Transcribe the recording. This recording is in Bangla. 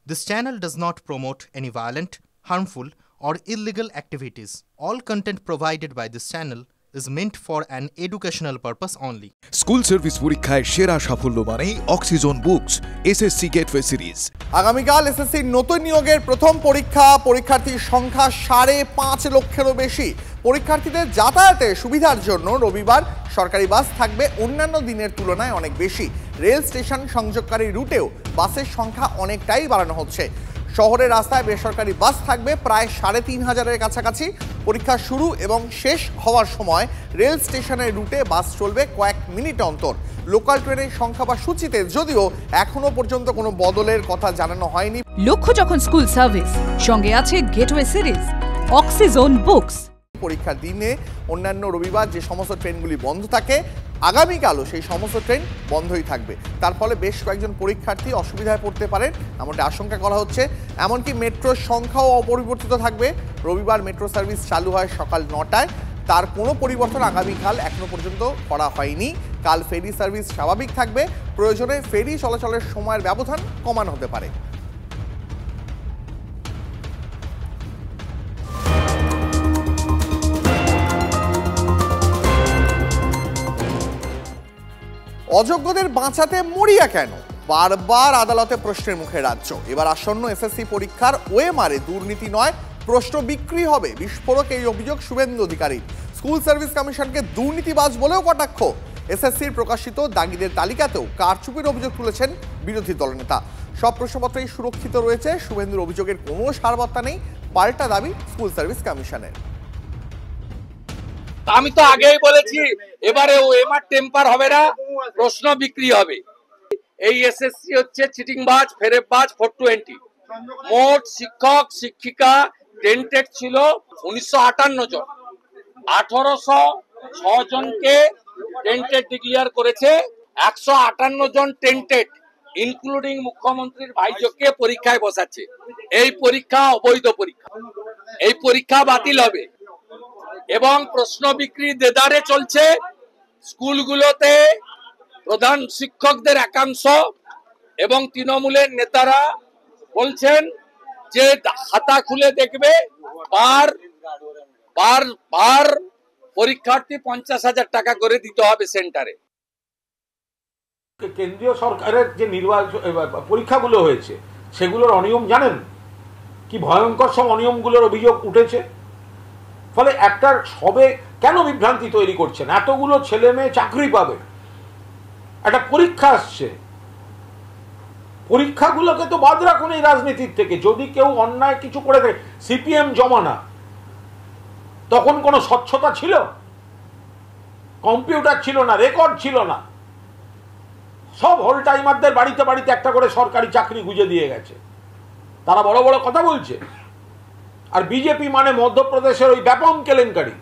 This channel does not promote any violent, harmful, or illegal activities. All content provided by this channel is meant for an educational purpose only. School service পরীক্ষায় সেরা সাফল্য মানেই oxygen books SSC gateway series. আগামীকাল এসএসসির নতুন নিয়োগের প্রথম পরীক্ষার্থীর সংখ্যা 5.5 লক্ষেরও বেশি। পরীক্ষার্থীদের যাতায়াতে সুবিধার জন্য রবিবার সরকারি বাস থাকবে অন্যান্য দিনের তুলনায় অনেক বেশি। রেল স্টেশন সংযোগকারী রুটেও বাসের সংখ্যা অনেকটাই বাড়ানো হচ্ছে। শহরের রাস্তায় বেসরকারি বাস থাকবে প্রায় 3,500-এর কাছাকাছি। পরীক্ষা শুরু এবং শেষ হওয়ার সময় রেল স্টেশনের রুটে বাস চলবে কয়েক মিনিট অন্তর। লোকাল ট্রেনের সংখ্যা বা সূচিতে যদিও এখনো পর্যন্ত কোনো বদলের কথা জানানো হয়নি। লক্ষ্য যখন স্কুল সার্ভিস, সঙ্গে আছে গেটওয়ে সিরিজ, অক্সিজন বুকস। পরীক্ষার দিনে অন্যান্য রবিবার যে সমস্ত ট্রেনগুলি বন্ধ থাকে, আগামীকালও সেই সমস্ত ট্রেন বন্ধই থাকবে। তার ফলে বেশ কয়েকজন পরীক্ষার্থী অসুবিধায় পড়তে পারেন এমনটা আশঙ্কা করা হচ্ছে। এমনকি মেট্রোর সংখ্যাও অপরিবর্তিত থাকবে। রবিবার মেট্রো সার্ভিস চালু হয় সকাল 9টায়। তার কোনো পরিবর্তন আগামীকাল এখনো পর্যন্ত করা হয়নি। কাল ফেরি সার্ভিস স্বাভাবিক থাকবে। প্রয়োজনে ফেরি চলাচলের সময়ের ব্যবধান কমানো হতে পারে। অযোগ্যদের বাঁচাতে মরিয়া কেন? বারবার আদালতে প্রশ্নের মুখে রাজ্য। এবার আসন্ন এসএসসি পরীক্ষার ওএমআরে দুর্নীতি নয়, প্রশ্ন বিক্রি হবে। বিস্ফোরক এই অভিযোগ শুভেন্দু অধিকারী। স্কুল সার্ভিস কমিশনকে দুর্নীতিবাজ বলেও কটাক্ষ। এসএসসির প্রকাশিত দাগিদের তালিকাতেও কারচুপির অভিযোগ তুলেছেন বিরোধী দলনেতা। সব প্রশ্নপত্রেই সুরক্ষিত রয়েছে। শুভেন্দুর অভিযোগের কোনো সারবত্তা নেই, পাল্টা দাবি স্কুল সার্ভিস কমিশনের। আমি তো আগেই বলেছি, এবারে ওএমআর টেম্পার হবে না, প্রশ্ন বিক্রি হবে। এই এসএসসি হচ্ছে চিটিংবাজ, ফেরেববাজ 420। মোট শিক্ষক শিক্ষিকা টেন্টেড ছিল 1958 জন। 1806 জনকে টেন্টেড ডিক্লেয়ার করেছে। 158 জন টেন্টেড ইনক্লুডিং মুখ্যমন্ত্রীর ভাইজোকে পরীক্ষায় বসাচ্ছে। এই পরীক্ষা অবৈধ পরীক্ষা, এই পরীক্ষা বাতিল হবে এবং প্রশ্ন বিক্রি দেদারে চলছে। স্কুলগুলোতে প্রধান শিক্ষকদের একাংশ এবং তৃণমূলের নেতারা বলছেন যে খাতা খুলে দেখবে, বার বার বার পরীক্ষার্থী 50,000 টাকা করে দিতে হবে সেন্টারে। কেন্দ্রীয় সরকারের যে নির্বাচন পরীক্ষাগুলো হয়েছে সেগুলোর অনিয়ম জানেন কি ভয়ঙ্কর সব অনিয়মগুলোর অভিযোগ উঠেছে। ফলে একটা সবে কেন বিভ্রান্তি তৈরি করছেন? এতগুলো ছেলে মেয়ে চাকরি পাবে, একটা পরীক্ষা আসছে, পরীক্ষাগুলোকে তো বাদ রাখুন এই রাজনীতির থেকে। যদি কেউ অন্যায় কিছু করে থাকে, সিপিএম জমানা তখন কোনো স্বচ্ছতা ছিল? কম্পিউটার ছিল না, রেকর্ড ছিল না। সব হোল টাইমারদের বাড়িতে বাড়িতে একটা করে সরকারি চাকরি গুঁজে দিয়ে গেছে। তারা বড় বড় কথা বলছে। আর বিজেপি মানে মধ্যপ্রদেশের ওই ব্যাপম কেলেঙ্কারি।